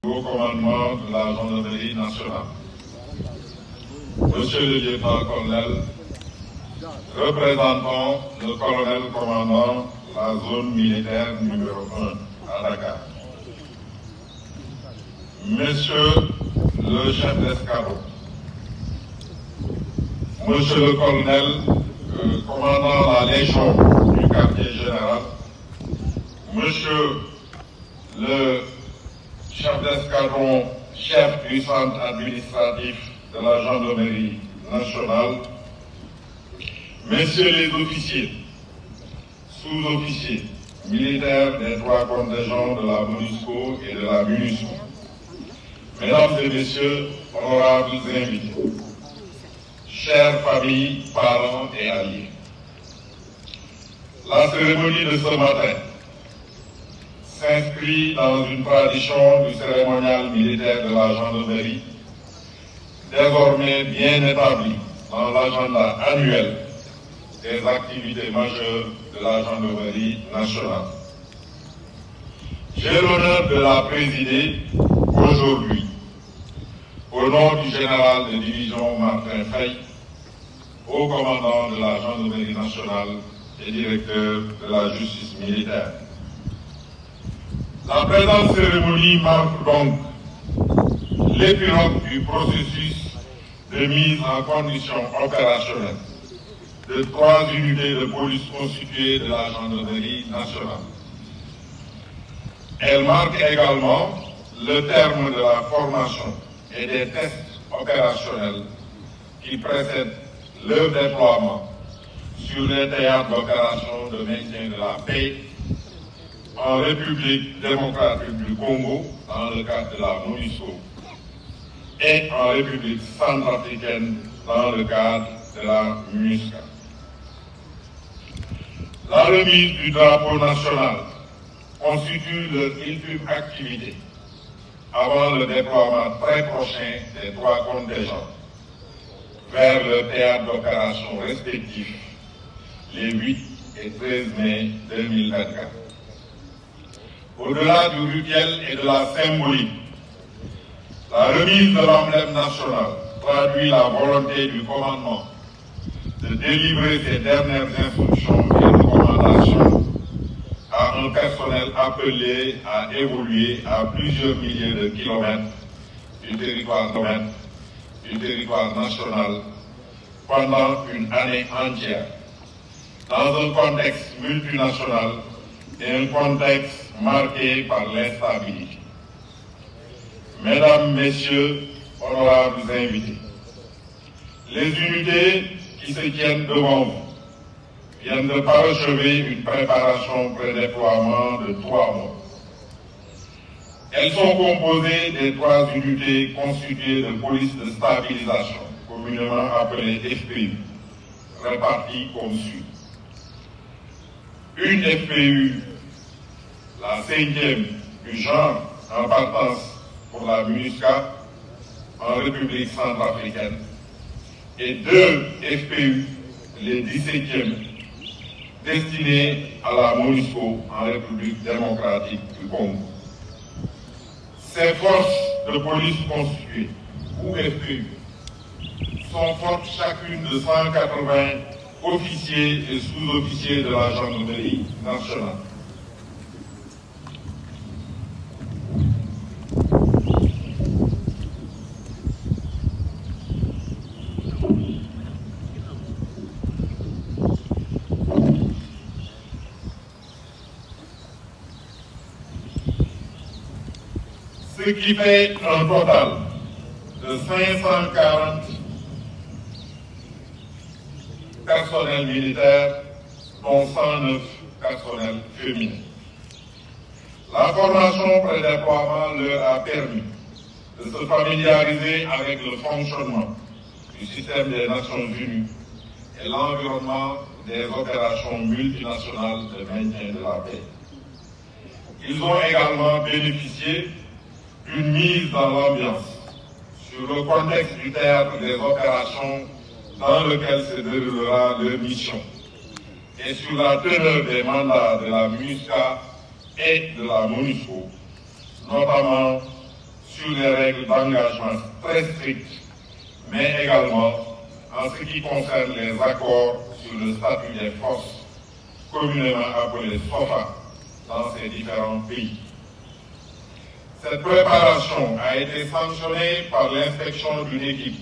au commandement de la gendarmerie nationale. Monsieur le lieutenant-colonel, représentant le colonel commandant la zone militaire numéro 1 à Dakar. Monsieur le chef d'escadron, Monsieur le colonel commandant la Légion du quartier général, Monsieur le chef d'escadron, chef du centre administratif de la gendarmerie nationale, Messieurs les officiers, sous-officiers, militaires des 3 contingents de la MONUSCO et de la MINUSCO, Mesdames et Messieurs, honorables invités, chères familles, parents et alliés, la cérémonie de ce matin s'inscrit dans une tradition du cérémonial militaire de la gendarmerie, désormais bien établie dans l'agenda annuel des activités majeures de la gendarmerie nationale. J'ai l'honneur de la présider aujourd'hui au nom du général de division Martin Faye, haut commandant de la gendarmerie nationale et directeur de la justice militaire. La présente cérémonie marque donc l'épilogue du processus de mise en condition opérationnelle de 3 unités de police constituées de la gendarmerie nationale. Elle marque également le terme de la formation et des tests opérationnels qui précèdent leur déploiement sur les théâtres d'opération de maintien de la paix en République démocratique du Congo dans le cadre de la MONUSCO et en République centrafricaine dans le cadre de la MINUSCA. La remise du drapeau national constitue leur ultime activité avant le déploiement très prochain des 3 contingents vers le théâtre d'opération respectif les 8 et 13 mai 2024. Au-delà du rituel et de la symbolique, la remise de l'emblème national traduit la volonté du commandement de délivrer ses dernières instructions et recommandations à un personnel appelé à évoluer à plusieurs milliers de kilomètres du territoire national pendant une année entière, dans un contexte multinational et un contexte marqué par l'instabilité. Mesdames, Messieurs, honorables invités, les unités qui se tiennent devant vous viennent de parachever une préparation pré-déploiement de 3 mois. Elles sont composées des 3 unités constituées de police de stabilisation, communément appelées FPU, réparties comme suit. Une FPU, la 5e du genre en partance pour la MINUSCA en République centrafricaine, et 2 FPU, les 17e, destinés à la MONUSCO en République démocratique du Congo. Ces forces de police constituées, ou FPU, sont fortes chacune de 180 officiers et sous-officiers de la gendarmerie nationale. Ce qui fait un total de 540 personnels militaires, dont 109 personnels féminins. La formation pré-déploiement leur a permis de se familiariser avec le fonctionnement du système des Nations Unies et l'environnement des opérations multinationales de maintien de la paix. Ils ont également bénéficié d'une mise dans l'ambiance sur le contexte du théâtre des opérations dans lequel se déroulera leur mission et sur la teneur des mandats de la MINUSCA et de la MONUSCO, notamment sur les règles d'engagement très strictes, mais également en ce qui concerne les accords sur le statut des forces, communément appelées SOFA, dans ces différents pays. Cette préparation a été sanctionnée par l'inspection d'une équipe